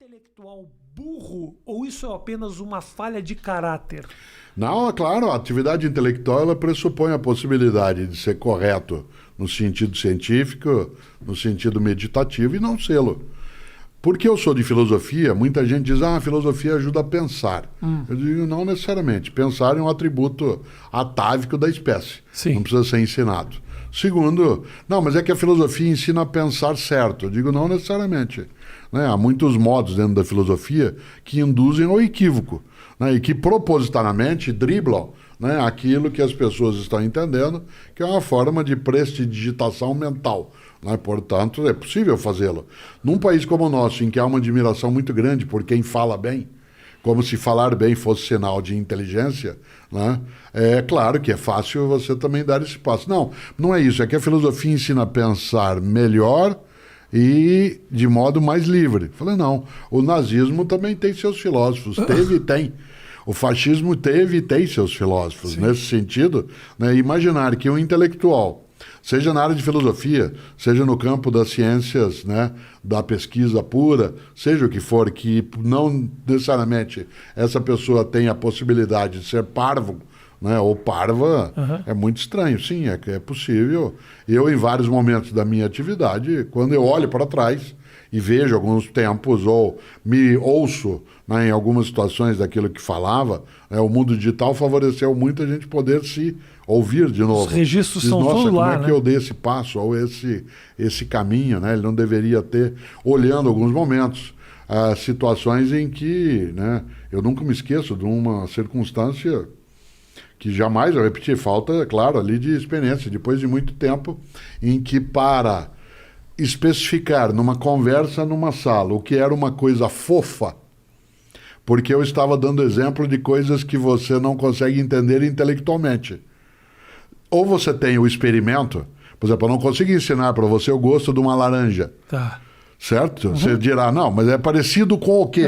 intelectual burro ou isso é apenas uma falha de caráter? Não, é claro, a atividade intelectual ela pressupõe a possibilidade de ser correto no sentido científico, no sentido meditativo e não sê-lo. Porque eu sou de filosofia, muita gente diz, a filosofia ajuda a pensar. Eu digo, não necessariamente. Pensar é um atributo atávico da espécie. Sim. Não precisa ser ensinado. Segundo, não, mas é que a filosofia ensina a pensar certo. Eu digo, não necessariamente. Né? Há muitos modos dentro da filosofia que induzem ao equívoco, né? E que propositadamente driblam, né, aquilo que as pessoas estão entendendo, que é uma forma de prestidigitação mental. Né? Portanto, é possível fazê-lo. Num país como o nosso, em que há uma admiração muito grande por quem fala bem, como se falar bem fosse sinal de inteligência, né? É claro que é fácil você também dar esse passo. Não, não é isso. É que a filosofia ensina a pensar melhor e de modo mais livre. Falei, não. O nazismo também tem seus filósofos. Teve e tem. O fascismo teve e tem seus filósofos. Sim. Nesse sentido, né, imaginar que um intelectual, seja na área de filosofia, seja no campo das ciências, né, da pesquisa pura, seja o que for, que não necessariamente essa pessoa tem a possibilidade de ser parvo, né, ou parva, é muito estranho. Sim, é possível. Eu, em vários momentos da minha atividade, quando eu olho para trás e vejo alguns tempos, ou me ouço, né, em algumas situações daquilo que falava, né, o mundo digital favoreceu muito a gente poder se ouvir de novo. Os registros são todos lá, como é que né? eu dei esse passo, ou esse caminho, né? Ele não deveria ter, olhando alguns momentos, situações em que, né, eu nunca me esqueço de uma circunstância que jamais eu repeti, falta, claro, ali de experiência, depois de muito tempo, em que para especificar numa conversa numa sala o que era uma coisa fofa, porque eu estava dando exemplo de coisas que você não consegue entender intelectualmente. Ou você tem o experimento, por exemplo, eu não consigo ensinar para você o gosto de uma laranja. Tá. Certo? Você dirá, não, mas é parecido com o quê?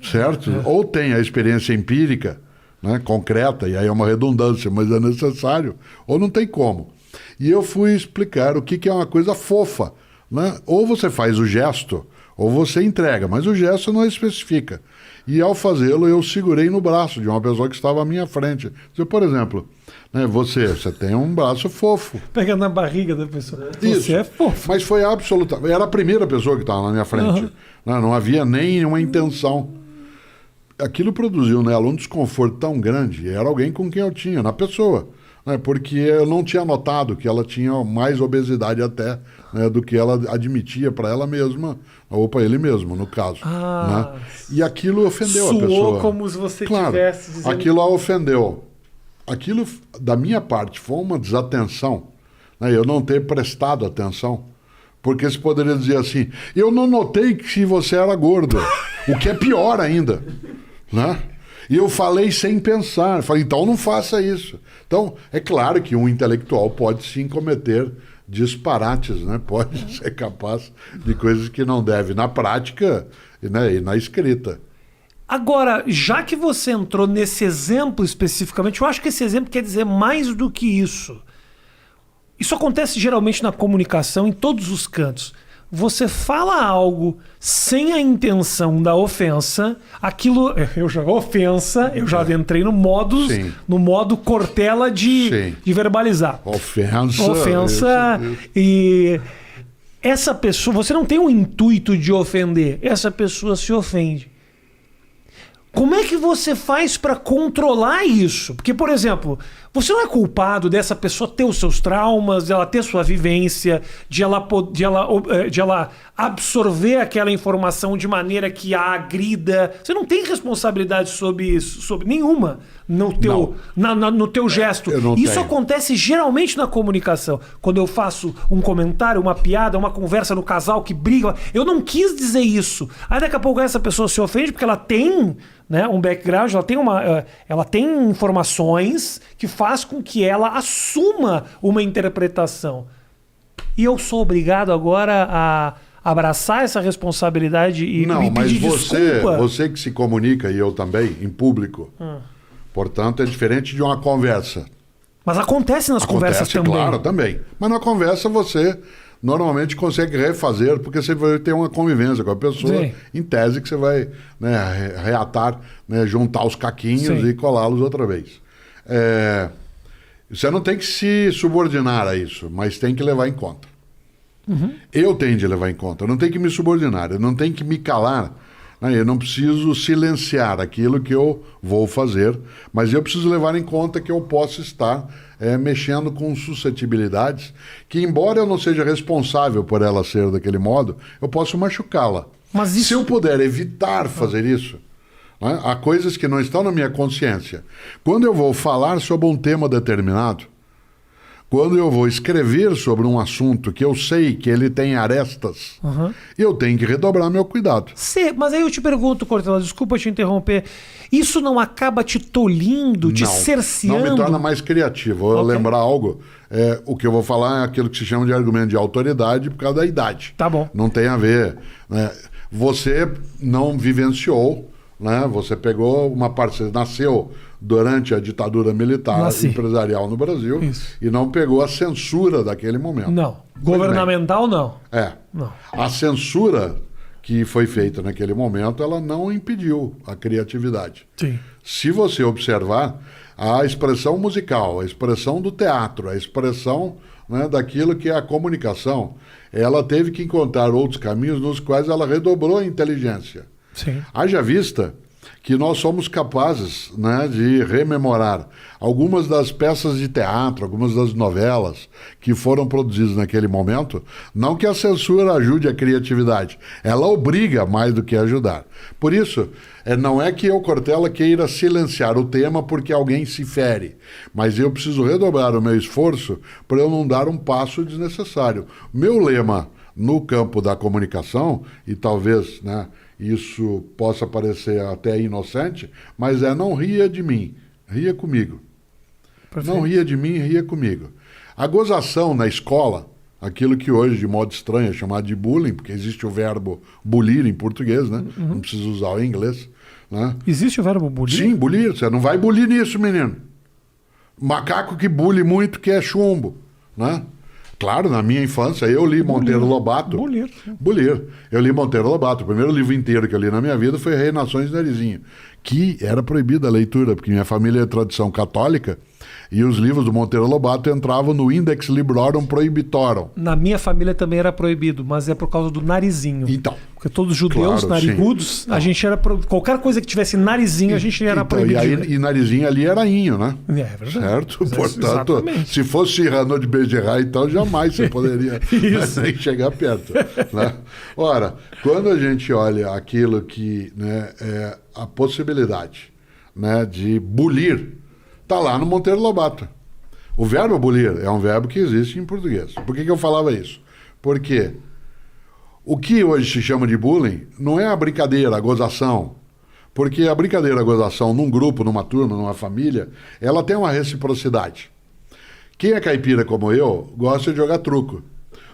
Certo? Ou tem a experiência empírica, né, concreta, e aí é uma redundância, mas é necessário, ou não tem como. E eu fui explicar o que é uma coisa fofa. Né? Ou você faz o gesto, ou você entrega, mas o gesto não especifica. E ao fazê-lo, eu segurei no braço de uma pessoa que estava à minha frente. Por exemplo, né, você tem um braço fofo. Pega na barriga da pessoa. Isso. Você é fofo. Mas foi absolutamente... Era a primeira pessoa que estava na minha frente. Não havia nenhuma intenção. Aquilo produziu nela um desconforto tão grande. Era alguém com quem eu tinha, na pessoa. Né, porque eu não tinha notado que ela tinha mais obesidade até, né, do que ela admitia para ela mesma, ou para ele mesmo, no caso. Né? E aquilo ofendeu a pessoa. Soou como se você tivesse dizendo... Aquilo a ofendeu. Aquilo, da minha parte, foi uma desatenção. Né, eu não ter prestado atenção. Porque se poderia dizer assim, eu não notei que você era gordo. O que é pior ainda. Né? E eu falei sem pensar. Falei, então não faça isso. Então, é claro que um intelectual pode sim cometer disparates, né? Pode ser capaz de coisas que não deve na prática, né, e na escrita. Agora, já que você entrou nesse exemplo especificamente, eu acho que esse exemplo quer dizer mais do que isso. Isso acontece geralmente na comunicação, em todos os cantos. Você fala algo sem a intenção da ofensa, aquilo... Eu já entrei no modo Cortella de verbalizar. Ofensa. Isso. E essa pessoa... Você não tem o intuito de ofender. Essa pessoa se ofende. Como é que você faz para controlar isso? Porque, por exemplo, você não é culpado dessa pessoa ter os seus traumas, de ela ter sua vivência, de ela absorver aquela informação de maneira que a agrida. Você não tem responsabilidade sobre isso, sobre nenhuma no teu gesto. Isso acontece geralmente na comunicação. Quando eu faço um comentário, uma piada, uma conversa no casal que briga, eu não quis dizer isso. Aí daqui a pouco essa pessoa se ofende porque ela tem, né, um background, ela tem informações que faz com que ela assuma uma interpretação. E eu sou obrigado agora a abraçar essa responsabilidade e me pedir desculpa. Não, mas você que se comunica, e eu também, em público, portanto, é diferente de uma conversa. Mas acontece nas conversas também. Claro, também. Mas na conversa você normalmente consegue refazer, porque você vai ter uma convivência com a pessoa, Sim. em tese que você vai, né, reatar, né, juntar os caquinhos Sim. e colá-los outra vez. Você não tem que se subordinar a isso, mas tem que levar em conta. Eu tenho de levar em conta, eu não tenho que me subordinar, eu não tenho que me calar, né? Eu não preciso silenciar aquilo que eu vou fazer, mas eu preciso levar em conta que eu posso estar mexendo com suscetibilidades que, embora eu não seja responsável por ela ser daquele modo, eu posso machucá-la. Mas isso... Se eu puder evitar fazer isso, né? Há coisas que não estão na minha consciência. Quando eu vou falar sobre um tema determinado, quando eu vou escrever sobre um assunto que eu sei que ele tem arestas, eu tenho que redobrar meu cuidado. Mas aí eu te pergunto, Cortella, desculpa te interromper, isso não acaba te tolindo, te cerceando? Não me torna mais criativo. Eu lembrar algo, o que eu vou falar é aquilo que se chama de argumento de autoridade por causa da idade. Tá bom. Não tem a ver, né? Você não vivenciou, né? Você pegou uma parte, você nasceu durante a ditadura militar empresarial no Brasil. Isso. E não pegou a censura daquele momento. Não. Governamental, não. Não. A censura que foi feita naquele momento, ela não impediu a criatividade. Sim. Se você observar, a expressão musical, a expressão do teatro, a expressão, né, daquilo que é a comunicação, ela teve que encontrar outros caminhos nos quais ela redobrou a inteligência. Sim. Haja vista que nós somos capazes, né, de rememorar algumas das peças de teatro, algumas das novelas que foram produzidas naquele momento. Não que a censura ajude a criatividade, ela obriga mais do que ajudar. Por isso, não é que eu, Cortella, queira silenciar o tema porque alguém se fere, mas eu preciso redobrar o meu esforço para eu não dar um passo desnecessário. Meu lema no campo da comunicação, e talvez, né, isso possa parecer até inocente, mas não ria de mim, ria comigo. Perfeito. Não ria de mim, ria comigo. A gozação na escola, aquilo que hoje, de modo estranho, é chamado de bullying, porque existe o verbo bulir em português, né? Não precisa usar o inglês. Né? Existe o verbo bulir? Sim, bulir. Você não vai bulir nisso, menino. Macaco que bule muito que é chumbo, né? Claro, na minha infância, eu li Monteiro Lobato. Bulir. Eu li Monteiro Lobato. O primeiro livro inteiro que eu li na minha vida foi Rei, Nações e Narizinho, que era proibida a leitura, porque minha família é tradição católica, e os livros do Monteiro Lobato entravam no Index Librorum Prohibitorum. Na minha família também era proibido, mas é por causa do narizinho. Então. Porque todos os judeus, claro, narigudos, a gente era... Qualquer coisa que tivesse narizinho, a gente era proibido. E narizinho ali era inho, né? É verdade. Certo? Portanto, exatamente. Se fosse Cyrano de Bergerac, então jamais você poderia nem chegar perto. Né? Ora, quando a gente olha aquilo que, né, é a possibilidade, né, de bulir, está lá no Monteiro Lobato. O verbo bulir é um verbo que existe em português. Por que eu falava isso? Porque o que hoje se chama de bullying não é a brincadeira, a gozação. Porque a brincadeira, a gozação num grupo, numa turma, numa família, ela tem uma reciprocidade. Quem é caipira como eu, gosta de jogar truco.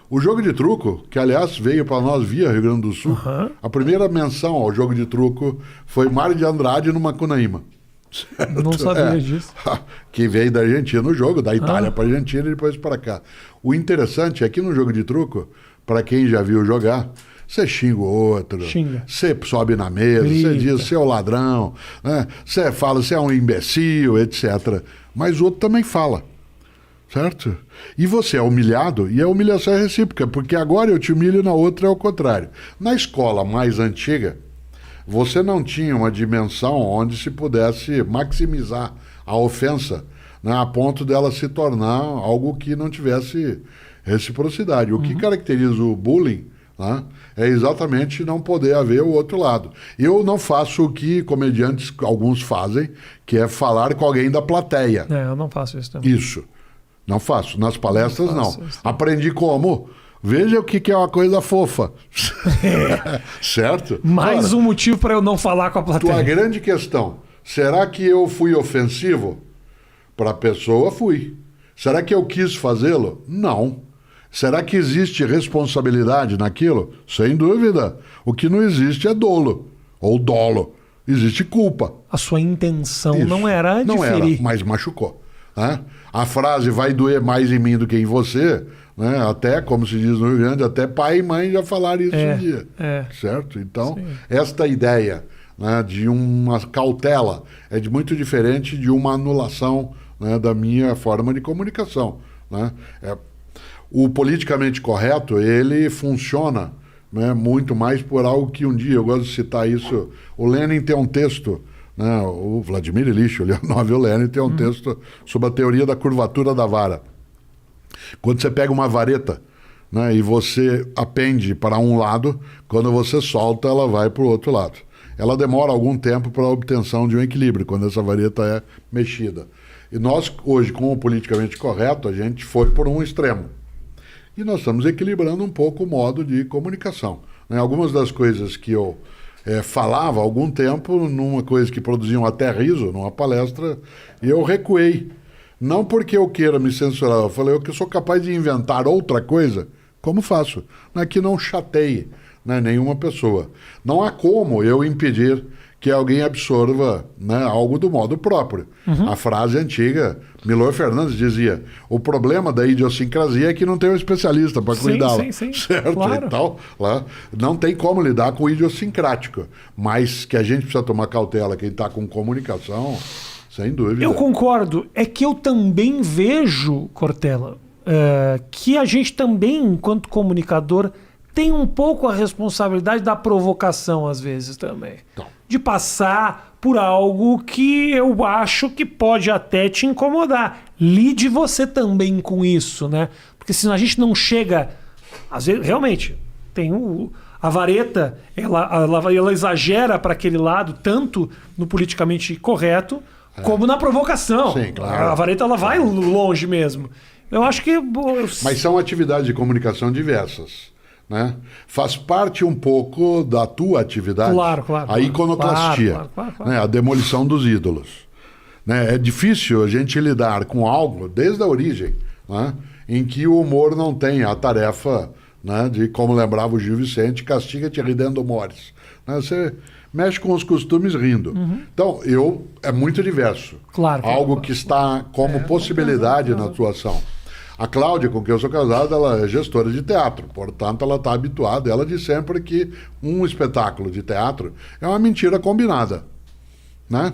O jogo de truco, que aliás veio para nós via Rio Grande do Sul, a primeira menção ao jogo de truco foi Mário de Andrade no Macunaíma. Certo? Não sabia disso. Que veio da Argentina no jogo, da Itália para a Argentina e depois para cá. O interessante é que no jogo de truco, para quem já viu jogar, você xinga o outro, você sobe na mesa, você diz você é o ladrão, né? Você fala você é um imbecil, etc. Mas o outro também fala. Certo? E você é humilhado, e a humilhação é recíproca, porque agora eu te humilho, na outra é o contrário. Na escola mais antiga, você não tinha uma dimensão onde se pudesse maximizar a ofensa, né, a ponto dela se tornar algo que não tivesse reciprocidade. O que caracteriza o bullying, né, é exatamente não poder haver o outro lado. Eu não faço o que comediantes, alguns fazem, que é falar com alguém da plateia. Eu não faço isso também. Isso. Não faço. Nas palestras, não. Aprendi como? Veja o que é uma coisa fofa. Certo? Mais um motivo para eu não falar com a plateia. Tua grande questão, será que eu fui ofensivo? Para a pessoa, fui. Será que eu quis fazê-lo? Não. Será que existe responsabilidade naquilo? Sem dúvida. O que não existe é dolo. Ou dolo. Existe culpa. A sua intenção não era de ferir. Não era, mas machucou. Né? A frase vai doer mais em mim do que em você, né? Até, como se diz no Rio Grande, até pai e mãe já falaram isso um dia. Certo? Então, esta ideia, né, de uma cautela é muito diferente de uma anulação, né, da minha forma de comunicação, né? O politicamente correto, ele funciona, né, muito mais por algo que um dia, eu gosto de citar isso, o Lenin tem um texto, né, o Vladimir Ilyich Ulyanov, o Lenin tem um texto sobre a teoria da curvatura da vara. Quando você pega uma vareta, né, e você apende para um lado, quando você solta, ela vai para o outro lado. Ela demora algum tempo para a obtenção de um equilíbrio, quando essa vareta é mexida. E nós, hoje, com o politicamente correto, a gente foi por um extremo. E nós estamos equilibrando um pouco o modo de comunicação, né? Algumas das coisas que eu falava há algum tempo, numa coisa que produziam até riso, numa palestra, eu recuei. Não porque eu queira me censurar, eu falei que eu sou capaz de inventar outra coisa, como faço, né, que não chateie, né, nenhuma pessoa. Não há como eu impedir que alguém absorva, né, algo do modo próprio. A frase antiga, Milor Fernandes dizia, o problema da idiosincrasia é que não tem um especialista para cuidá-la. Sim, certo? Claro. Então, lá, não tem como lidar com o idiosincrático, mas que a gente precisa tomar cautela, quem está com comunicação, sem dúvida. Eu concordo. É que eu também vejo, Cortella, que a gente também, enquanto comunicador, tem um pouco a responsabilidade da provocação, às vezes, também. Então. De passar por algo que eu acho que pode até te incomodar. Lide você também com isso, né? Porque senão a gente não chega... Às vezes, realmente, tem a vareta, ela exagera para aquele lado, tanto no politicamente correto, como na provocação. Sim, claro. A vareta, ela vai longe mesmo. Eu acho que... Mas são atividades de comunicação diversas, né? Faz parte um pouco da tua atividade, Claro. a iconoclastia, Claro. né? A demolição dos ídolos, né? É difícil a gente lidar com algo desde a origem, né, em que o humor não tem a tarefa, né, de, como lembrava o Gil Vicente, castiga-te ridendo mores, né? Você mexe com os costumes rindo. Então, é muito diverso. Claro. Algo que está como possibilidade na tua ação. A Cláudia, com quem eu sou casado, ela é gestora de teatro, portanto ela está habituada, ela diz sempre que um espetáculo de teatro é uma mentira combinada, né?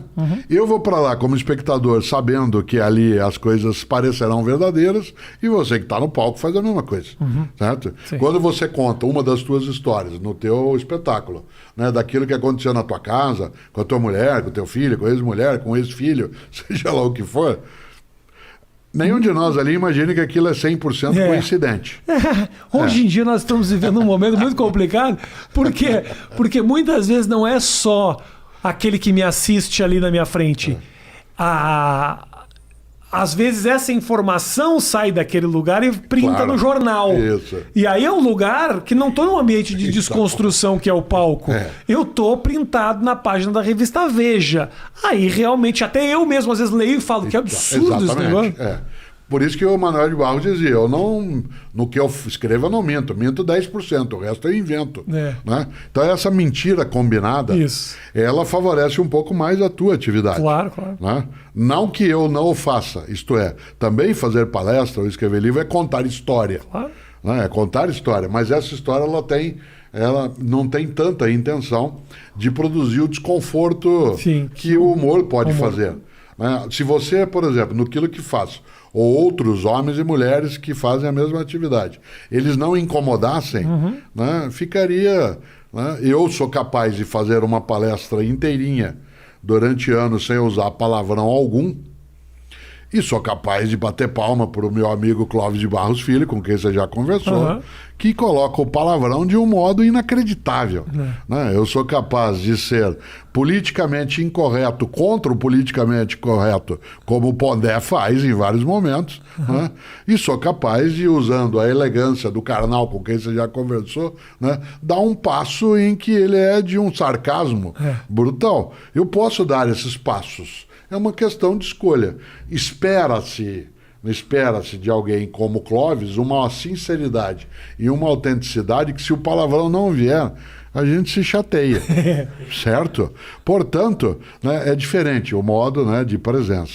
Eu vou para lá como espectador sabendo que ali as coisas parecerão verdadeiras e você que está no palco faz a mesma coisa, certo? Sim. Quando você conta uma das tuas histórias no teu espetáculo, né, daquilo que aconteceu na tua casa, com a tua mulher, com o teu filho, com a ex-mulher, com o ex-filho, seja lá o que for... Nenhum de nós ali imagina que aquilo é 100% coincidente. Hoje em dia nós estamos vivendo um momento muito complicado, porque muitas vezes não é só aquele que me assiste ali na minha frente. Às vezes essa informação sai daquele lugar e printa no jornal. Isso. E aí é um lugar que não estou num ambiente de desconstrução, que é o palco. Eu estou printado na página da revista Veja. Aí realmente, até eu mesmo às vezes leio e falo, que absurdo esse negócio. Por isso que o Manuel de Barros dizia, no que eu escrevo eu não minto 10%, o resto eu invento. Né? Então essa mentira combinada, ela favorece um pouco mais a tua atividade. Claro. Né? Não que eu não o faça, isto é, também fazer palestra ou escrever livro é contar história. Claro. Né? É contar história, mas essa história ela não tem tanta intenção de produzir o desconforto que o humor pode fazer. Né? Se você, por exemplo, naquilo que faz, ou outros homens e mulheres que fazem a mesma atividade, eles não incomodassem, né, ficaria... Né, eu sou capaz de fazer uma palestra inteirinha durante anos sem usar palavrão algum, e sou capaz de bater palma para o meu amigo Clóvis de Barros Filho, com quem você já conversou, que coloca o palavrão de um modo inacreditável. Né? Eu sou capaz de ser politicamente incorreto contra o politicamente correto, como o Pondé faz em vários momentos, né? E sou capaz de, usando a elegância do Karnal, com quem você já conversou, né, dar um passo em que ele é de um sarcasmo brutal. Eu posso dar esses passos. É uma questão de escolha. Espera-se de alguém como Clóvis uma sinceridade e uma autenticidade que, se o palavrão não vier, a gente se chateia, certo? Portanto, né, é diferente o modo, né, de presença.